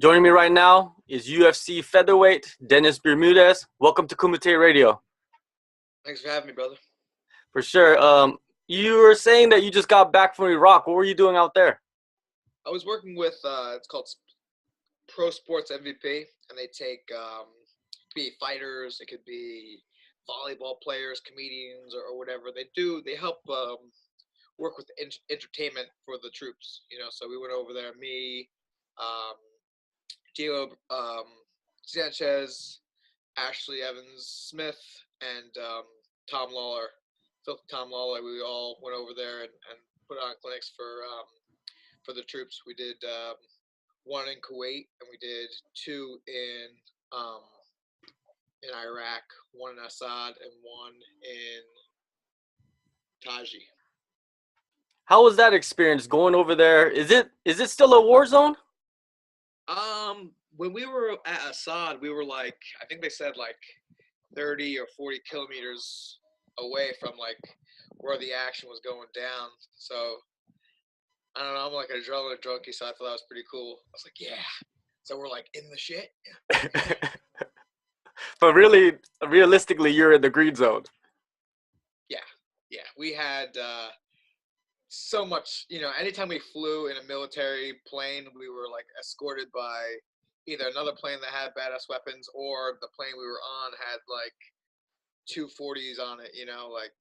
Joining me right now is UFC featherweight Dennis Bermudez. Welcome to Kumite Radio. Thanks for having me, brother. For sure. You were saying that you just got back from Iraq. What were you doing out there? I was working with it's called Pro Sports MVP, and they take it could be fighters, it could be volleyball players, comedians, or whatever. They help work with entertainment for the troops. So we went over there. Me, um, Diego Sanchez, Ashley Evans Smith, and Tom Lawler. Tom Lawler. We all went over there and put on clinics for the troops. We did one in Kuwait, and we did two in Iraq, one in Assad, and one in Taji. How was that experience going over there? Is it still a war zone? When we were at Assad, we were like, I think they said like 30 or 40 kilometers away from like where the action was going down. So I don't know, I'm like an adrenaline junkie, so I thought that was pretty cool. I was like, yeah. So we're like in the shit. But really, realistically, you're in the green zone. Yeah. We had so much, anytime we flew in a military plane, we were like escorted by either another plane that had badass weapons or the plane we were on had like 240s on it, like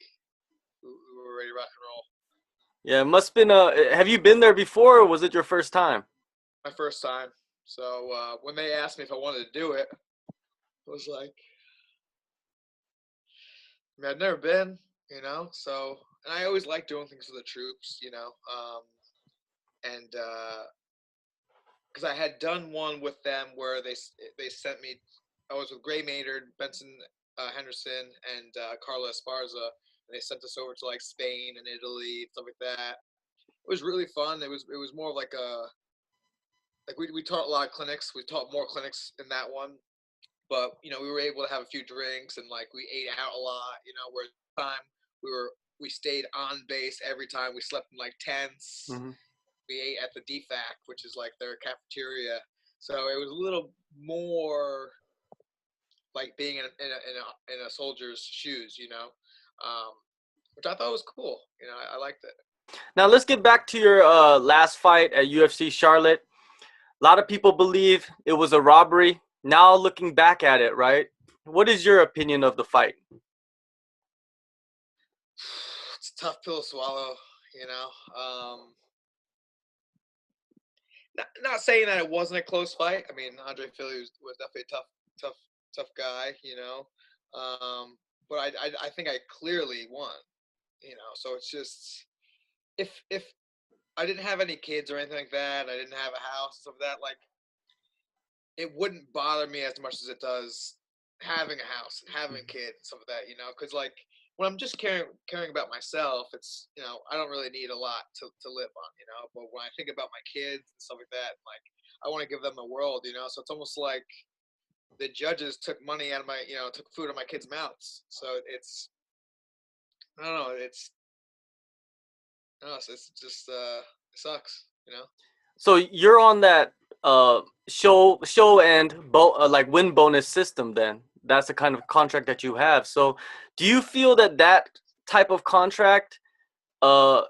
we were ready to rock and roll. Yeah, it must have been have you been there before, or was it your first time? My first time. So when they asked me if I wanted to do it, I was like, I'd never been, so, and I always like doing things for the troops, and because I had done one with them where they sent me, I was with Gray Maynard, Benson Henderson, and Carla Esparza, and they sent us over to like Spain and Italy, stuff like that. It was really fun. It was more like we taught a lot of clinics. We taught more clinics in that one, but we were able to have a few drinks and like we ate out a lot. Where time we stayed on base every time. We slept in like tents. Mm-hmm. We ate at the DFAC, which is like their cafeteria. So it was a little more like being in a soldier's shoes, which I thought was cool. I liked it. Now let's get back to your last fight at UFC Charlotte. A lot of people believe it was a robbery. Now looking back at it, right? What is your opinion of the fight? It's a tough pill to swallow, Not saying that it wasn't a close fight. I mean, Andre Fili was definitely a tough guy, but I think I clearly won, So it's just if I didn't have any kids or anything like that, I didn't have a house and stuff like that, like it wouldn't bother me as much as it does having a house and having kids and stuff like that, because like when I'm just caring about myself, it's I don't really need a lot to live on, but when I think about my kids and stuff like that, like I want to give them the world, so it's almost like the judges took money out of my took food out of my kids' mouths. So it's I don't know, it's just it sucks, So you're on that show and like win bonus system then. That's the kind of contract that you have. So do you feel that type of contract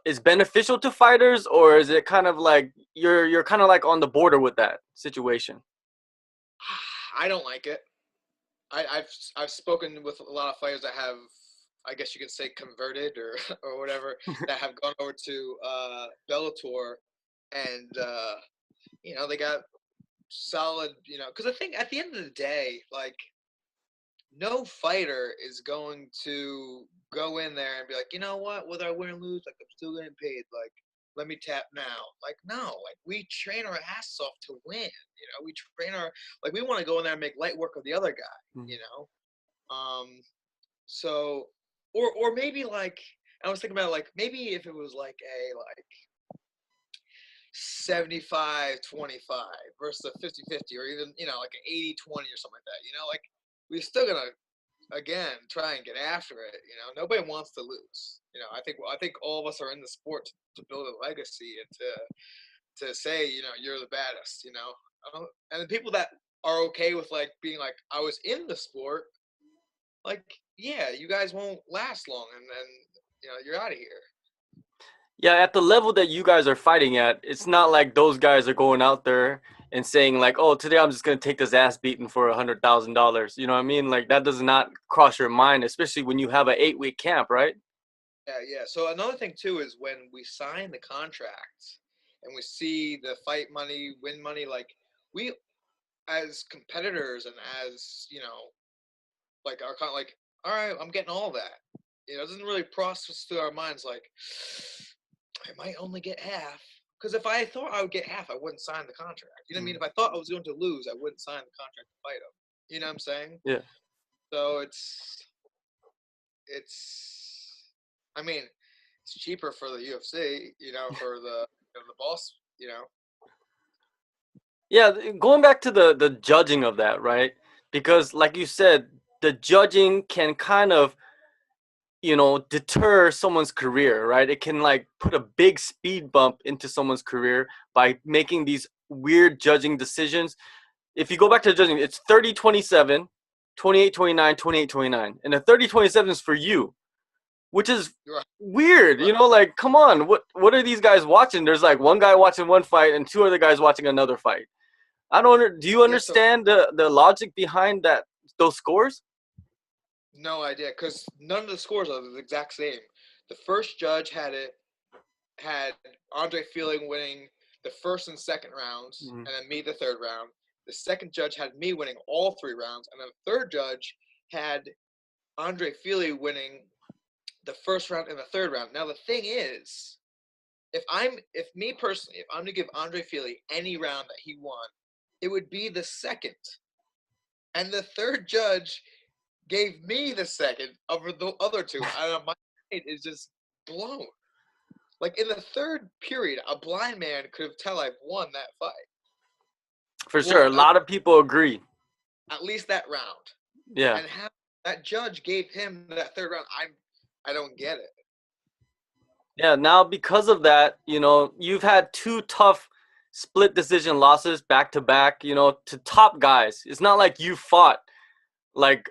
is beneficial to fighters, or is it kind of like you're kind of like on the border with that situation? I don't like it. I've spoken with a lot of fighters that have, I guess you could say, converted or whatever, that have gone over to Bellator, and they got solid, because I think at the end of the day, like no fighter is going to go in there and be like, you know what, whether I win or lose, like I'm still getting paid, like let me tap now. Like no, like we train our asses off to win. We train like we want to go in there and make light work of the other guy. So or maybe like I was thinking about like maybe if it was like a like 75-25 versus a 50-50 or even like an 80-20 or something like that. Like we're still gonna again try and get after it. Nobody wants to lose. I think all of us are in the sport to build a legacy and to say, you're the baddest, and the people that are okay with like being like, I was in the sport, like, yeah, you guys won't last long, and then you're out of here. Yeah, at the level that you guys are fighting at, it's not like those guys are going out there and saying like, "Oh, today I'm just gonna take this ass beating for $100,000." You know what I mean? Like that does not cross your mind, especially when you have an 8-week camp, right? Yeah. So another thing too is when we sign the contracts and we see the fight money, win money, like we as competitors and as like are kind of like, all right, I'm getting all that. It doesn't really process through our minds like I might only get half. Because if I thought I would get half, I wouldn't sign the contract. You know what I mean? Mm. If I thought I was going to lose, I wouldn't sign the contract to fight him. You know what I'm saying? Yeah. So it's I mean, it's cheaper for the UFC, for the boss, Yeah, going back to the judging of that, right? Because like you said, the judging can kind of, deter someone's career, right? It can like put a big speed bump into someone's career by making these weird judging decisions. If you go back to the judging, it's 30-27, 28-29, 28-29. And the 30-27 is for you, which is you're right. weird. Right. Like come on, what are these guys watching? There's like one guy watching one fight and two other guys watching another fight. I don't do you Yeah, so understand the logic behind those scores? no idea because none of the scores are the exact same. The first judge had Andre Fili winning the first and second rounds, Mhm. and then me the third round. The second judge had me winning all 3 rounds, and then the third judge had Andre Fili winning the first round and the third round. Now the thing is, if me personally, if I'm to give Andre Fili any round that he won, it would be the second. And the third judge gave me the second over the other two. I don't know, my mind is just blown. Like in the third period, a blind man could have tell I've won that fight. For sure, Well, a lot of people agree. at least that round. Yeah. And how that judge gave him that third round, I don't get it. Yeah, now because of that, you've had two tough split decision losses back to back, to top guys. It's not like you fought like,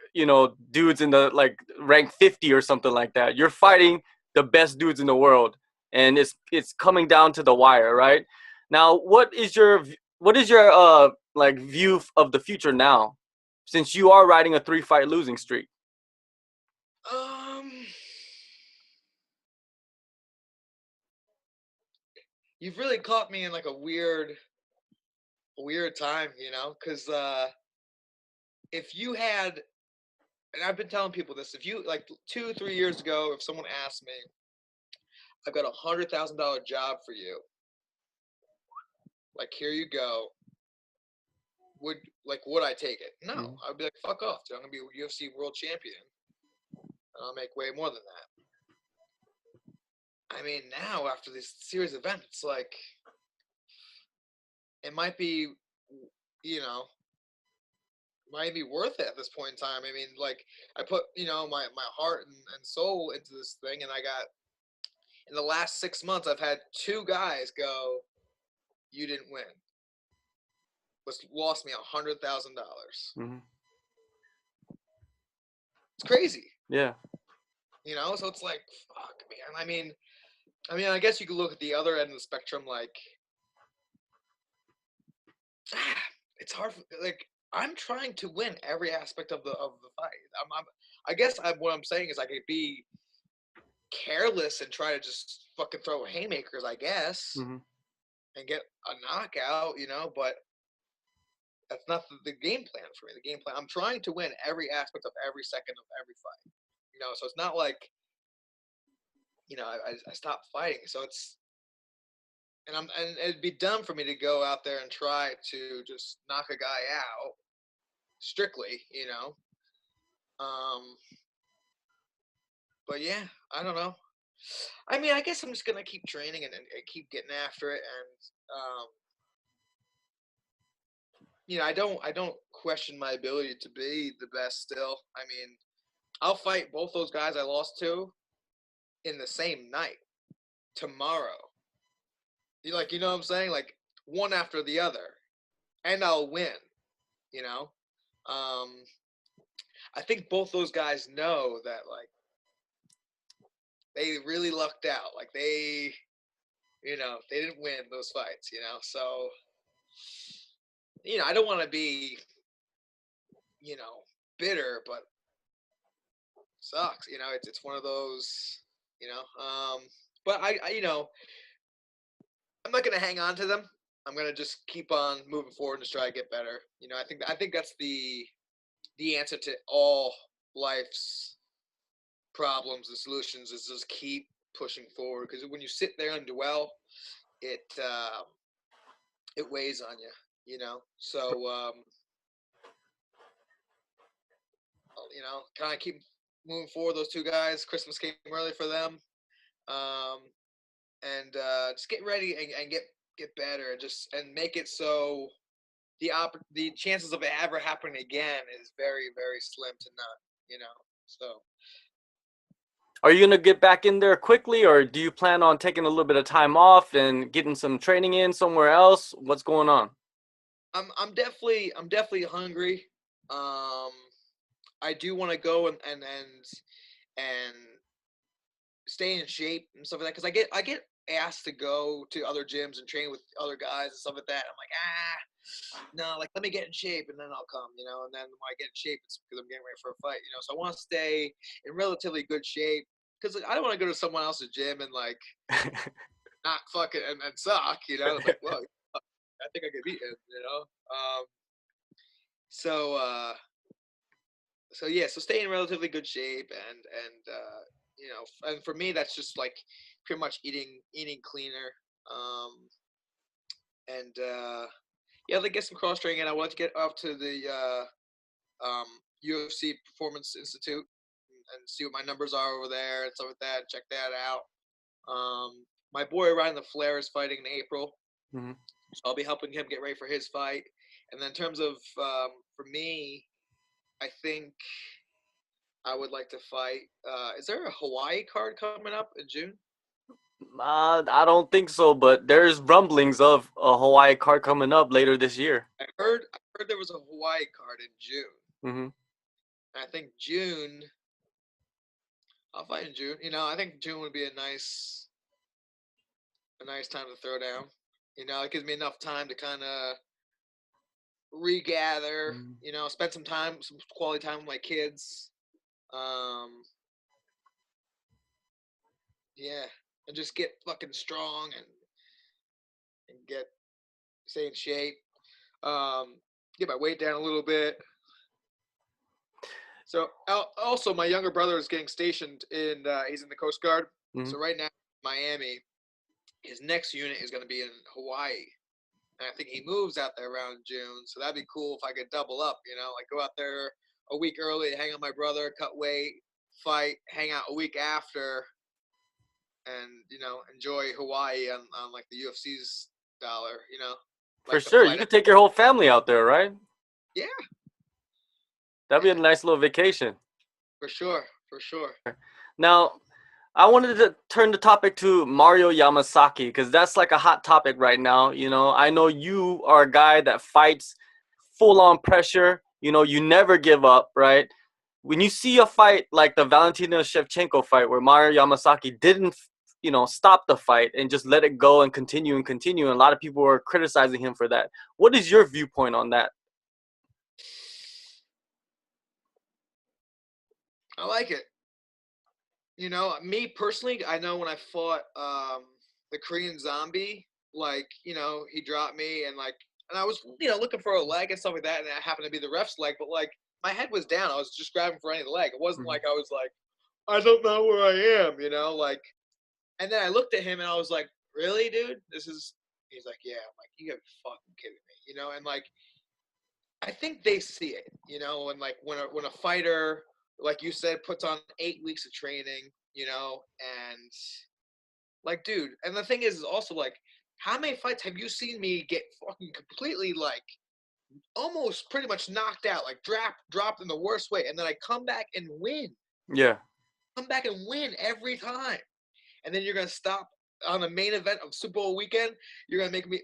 dudes in the like rank 50 or something like that. You're No, fighting the best dudes in the world and it's coming down to the wire, right? Now, what is your like view of the future now since you are riding a 3-fight losing streak? um, you've really caught me in like a weird time, because if you had, and I've been telling people this, if you like 2, 3 years ago, if someone asked me, I've got $100,000 job for you, like here you go, would I take it? No, Mhm. I'd be like, fuck off, dude. I'm gonna be a UFC world champion, and I'll make way more than that. I mean, now after this series event, it's like it might be, you know, might be worth it at this point in time. I mean, like I put, my heart and soul into this thing, and I got in the last 6 months, I've had 2 guys go, "You didn't win." Was lost me $100,000. Mhm. It's crazy, Yeah. So it's like, fuck, man. I guess you could look at the other end of the spectrum, like, it's hard. Like, I'm trying to win every aspect of the fight. I guess what I'm saying is I could be careless and try to just fucking throw haymakers, I guess, Mhm. and get a knockout, But that's not the game plan for me. The game plan. I'm trying to win every aspect of every second of every fight, So it's not like I stopped fighting. So and it'd be dumb for me to go out there and try to just knock a guy out strictly, Um, but yeah, I don't know. I guess I'm just gonna keep training and keep getting after it, and I don't question my ability to be the best still. I'll fight both those guys I lost to in the same night tomorrow. Like, you know what I'm saying? Like one after the other, and I'll win. You know, um, I think both those guys know that like they really lucked out. Like they didn't win those fights. So I don't want to be bitter, but sucks. It's one of those. You know, but I'm not gonna hang on to them. I'm gonna just keep on moving forward and just try to get better. I think that's the answer to all life's problems and solutions is just keep pushing forward. Because when you sit there and dwell, it it weighs on you. So kind of keep moving forward. Those two guys, Christmas came early for them, um, and just get ready and get better and make it so the chances of it ever happening again is very, very slim to none. So Are you gonna get back in there quickly, or do you plan on taking a little bit of time off and getting some training in somewhere else? What's going on? I'm definitely hungry. Um, I do want to go and stay in shape and stuff like that because I get asked to go to other gyms and train with other guys and stuff like that. I'm like, no, like let me get in shape and then I'll come. And then when I get in shape, it's because I'm getting ready for a fight. So I want to stay in relatively good shape because I don't want to go to someone else's gym and like not fucking and suck. It's like, well, I think I get beaten. So yeah, so stay in relatively good shape and for me that's just like pretty much eating cleaner. And yeah, they get some cross training and I want to get up to the um UFC Performance Institute and see what my numbers are over there and stuff like that, check that out. My boy Ryan the Flair is fighting in April. Mhm. So I'll be helping him get ready for his fight. And then in terms of for me, I think I would like to fight. Is there a Hawaii card coming up in June? I don't think so, but there's rumblings of a Hawaii card coming up later this year. I heard there was a Hawaii card in June. Hmm. And I think June. I'll fight in June. I think June would be a nice time to throw down. It gives me enough time to kind of regather. Spend some quality time with my kids. Um, yeah, and just get fucking strong and stay in shape. Get my weight down a little bit. So also, my younger brother is getting stationed he's in the Coast Guard. Hmm. So right now, Miami. His next unit is going to be in Hawaii, and I think he moves out there around June. So that'd be cool if I could double up. Like go out there a week early, hang out with my brother, cut weight, fight, hang out a week after, and enjoy Hawaii on like the UFC's dollar. For Like the sure, you flight. could take your whole family out there, right? Yeah, That'd be a yeah, nice little vacation. for sure, for sure. Now, I wanted to turn the topic to Mario Yamasaki because that's like a hot topic right now. I know you are a guy that fights full on pressure. You never give up, right? When you see a fight like the Valentina Shevchenko fight where Mario Yamasaki didn't, stop the fight and just let it go and continue, and a lot of people were criticizing him for that. What is your viewpoint on that? I like it. Me personally, I know when I fought the Korean Zombie, like he dropped me and I was looking for a leg and stuff like that, and it happened to be the ref's leg, but like my head was down. I was just grabbing for any leg. It wasn't Mhm. like I was like I don't know where I am, like. And then I looked at him and I was like, really, dude? This is. He's like, yeah. I'm like, you gotta be fucking kidding me, and like I think they see it, and like when a fighter, like you said, puts on 8 weeks of training, and like, dude, and the thing is also like, how many fights have you seen me get fucking completely like almost pretty much knocked out, like dropped in the worst way, and then I come back and win, Yeah. come back and win every time, and then you're gonna stop on the main event of Super Bowl weekend, you're gonna make me.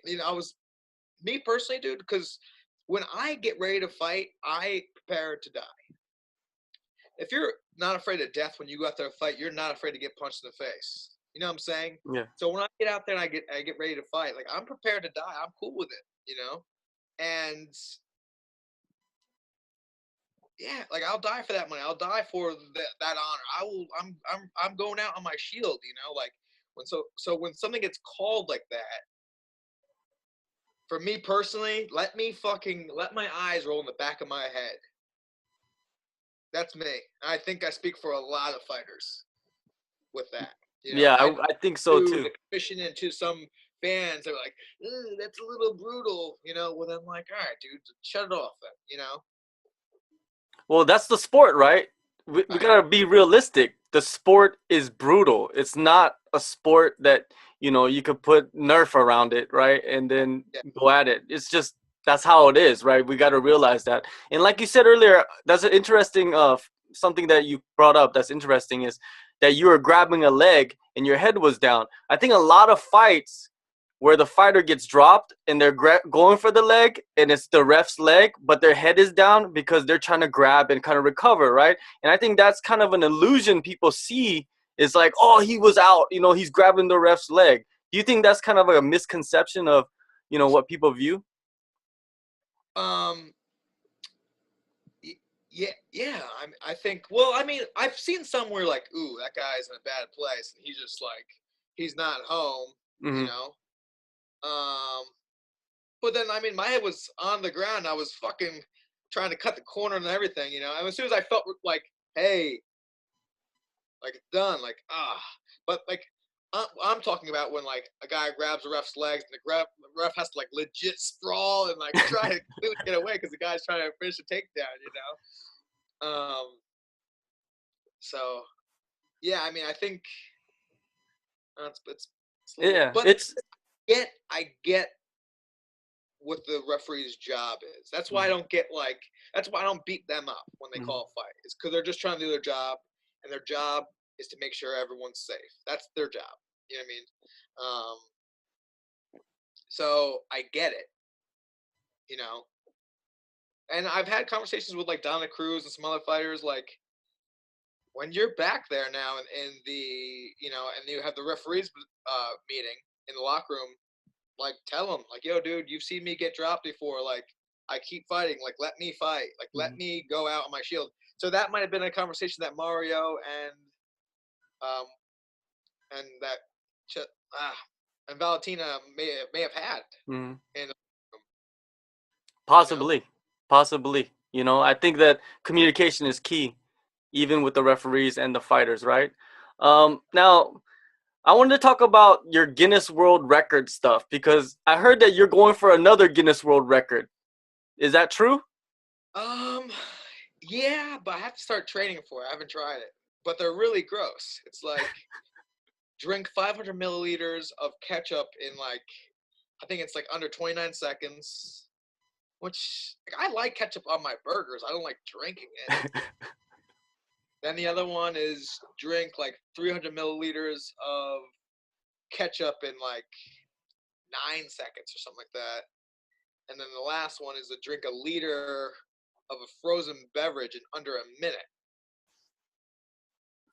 Me personally, dude, because when I get ready to fight, I prepare to die. If you're not afraid of death when you go out there to fight, you're not afraid to get punched in the face. You know what I'm saying? Yeah. So when I get out there and I get ready to fight, like I'm prepared to die. I'm cool with it, And yeah, like I'll die for that money. I'll die for that honor. I'm going out on my shield, like when something gets called like that, for me personally, let my eyes roll in the back of my head. That's me. I think I speak for a lot of fighters with that. Yeah, I think so To too. the commission and to some fans, they're like, "That's a little brutal," Well, I'm like, all right, dude, shut it off then, Well, that's the sport, right? We Right. gotta be realistic. The sport is brutal. It's not a sport that, you could put Nerf around it, right? And then Yeah. go at it. It's just that's how it is, right? We gotta realize that. And like you said earlier, that's an interesting something that you brought up that's interesting is that you were grabbing a leg and your head was down. I think a lot of fights where the fighter gets dropped and they're going for the leg and it's the ref's leg, but their head is down because they're trying to grab and kind of recover, right? And I think that's kind of an illusion people see. It's like, oh, he was out, he's grabbing the ref's leg. Do you think that's kind of a misconception of, what people view? Um. Yeah. I think. Well, I mean, I've seen somewhere like, ooh, that guy's in a bad place, and he's just like, he's not home, you Mm-hmm. know. Um. But then, I mean, my head was on the ground. I was fucking trying to cut the corner and everything, And as soon as I felt like, hey, like it's done, like But like, I'm talking about when like a guy grabs a ref's legs and the ref has to like legit sprawl and like try to completely get away because the guy's trying to finish a takedown. So yeah, I mean, I think it's a little, Yeah, but it's I get what the referee's job is. That's why I Mhm. don't get like. That's why I don't beat them up when they Mhm. call a fight. It's because they're just trying to do their job, and their job is to make sure everyone's safe. That's their job. You know what I mean? So I get it. You know, and I've had conversations with like Donna Cruz and some other fighters. Like when you're back there now in the and you have the referees meeting in the locker room, like tell them like, yo, dude, you've seen me get dropped before. Like I keep fighting. Like let me fight. Like let Mhm. me go out on my shield. So that might have been a conversation that Mario um and that and Valentina may have had. Mhm. And you know, Possibly, possibly. I think that communication is key, even with the referees and the fighters, right? Now, I wanted to talk about your Guinness World Record stuff because I heard that you're going for another Guinness World Record. Is that true? um, yeah, but I have to start training for it. I haven't tried it, but they're really gross. It's like drink 500 milliliters of ketchup in like I think it's like under 29 seconds. Which like, I like ketchup on my burgers. I don't like drinking it. Then the other one is drink like 300 milliliters of ketchup in like 9 seconds or something like that. And then the last one is to drink a liter of a frozen beverage in under a minute.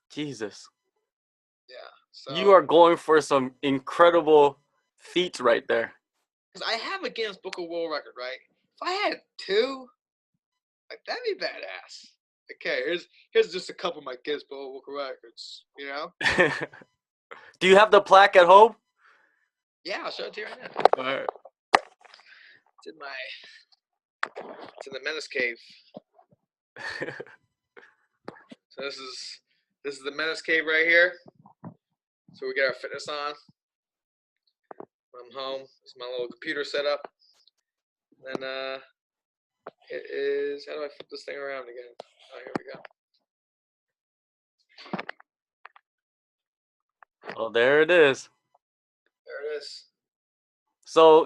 Jesus. Yeah. You So, are going for some incredible feats right there. because I have a Guinness Book of World Record, right? If I had two, like that'd be badass. Okay, here's just a couple of my Guinness Book of Records. Do you have the plaque at home? Yeah, I'll show it to you right now. All right. It's in my it's in the Menace cave. So this is the Menace cave right here. So we get our fitness on. I'm home. This is my little computer setup. And it is. How do I flip this thing around again? Oh, here we go. Oh, there it is. There it is. So,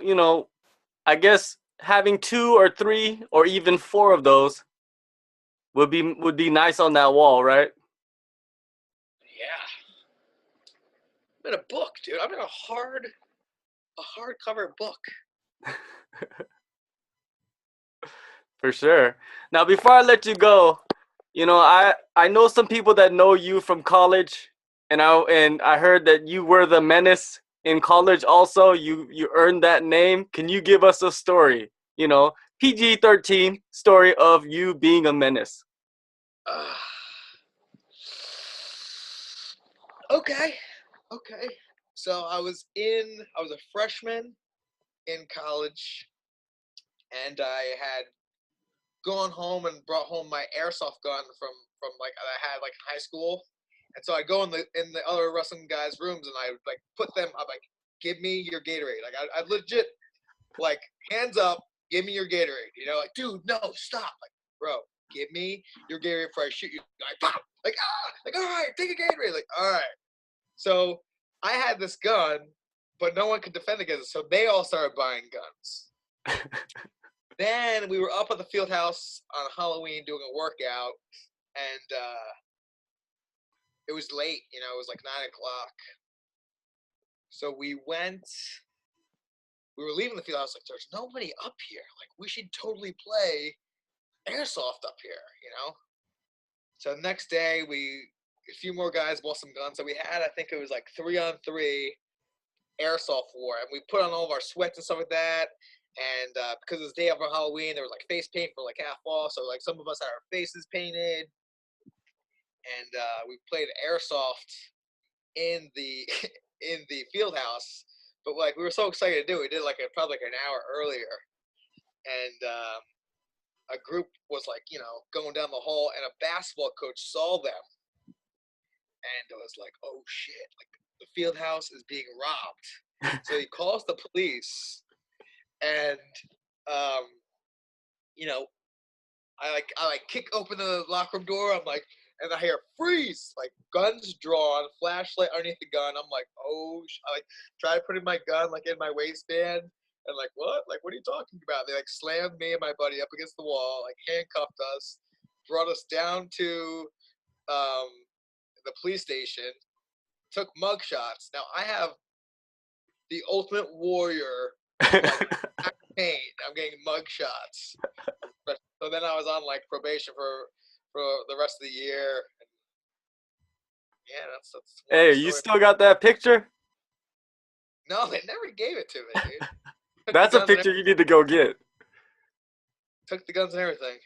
I guess having two or three or even four of those would be nice on that wall, right? Yeah. I'm in a book, dude. I'm in a hardcover book. For sure. Now, before I let you go, I know some people that know you from college, and I heard that you were the Menace in college. Also, you earned that name. Can you give us a story? PG-13 story of you being a menace. Uh, okay. So I was a freshman in college, and I had gone home and brought home my airsoft gun from like I had like in high school, and so I go in the other wrestling guys' rooms and I like put them. I'm like, give me your Gatorade. Like I legit like hands up, give me your Gatorade. Like dude, no, stop. Like bro, give me your Gatorade before I shoot you. Like pop. Like like all right, take a Gatorade. Like all right. So I had this gun, but no one could defend against it. So they all started buying guns. Then we were up at the field house on Halloween doing a workout, and it was late. It was like 9:00. So we were leaving the field house. Like, there's nobody up here. Like, we should totally play airsoft up here. So the next day, a few more guys bought some guns. So we had, I think it was like 3-on-3 airsoft war, and we put on all of our sweats and stuff like that. And because it was the day after Halloween, there was like face paint for like half off. So like some of us had our faces painted, and we played airsoft in the in the field house. But like we were so excited to do it, we did like probably like an hour earlier, and a group was like going down the hall, and a basketball coach saw them, and it was like, oh shit, like the field house is being robbed. So he calls the police. And I kick open the locker room door. I'm like, and I hear freeze, like guns drawn, flashlight underneath the gun. I'm like, oh, I like try putting my gun like in my waistband, and like what? Like what are you talking about? They like slammed me and my buddy up against the wall, like handcuffed us, brought us down to the police station, took mug shots. Now I have the Ultimate Warrior. Like, pain. I'm getting mug shots. So then I was on like probation for the rest of the year. And yeah, that's Hey, you still got that picture? No, they never gave it to me, dude. That's a picture you need to go get. Took the guns and everything.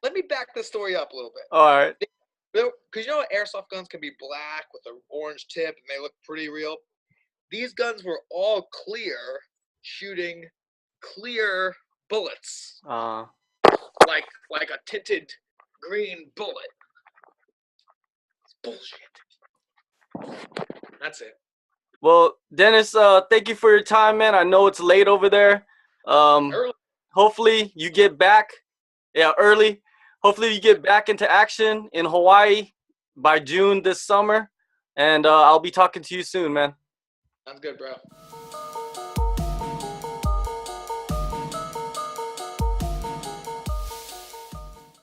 Let me back this story up a little bit. All right. Because airsoft guns can be black with an orange tip, and they look pretty real. These guns were all clear, shooting clear bullets. Like a tinted green bullet. It's bullshit. That's it. Well, Dennis, thank you for your time, man. I know it's late over there. Early. Hopefully you get back. Yeah, early. Hopefully you get back into action in Hawaii by June this summer. And I'll be talking to you soon, man. Sounds good, bro.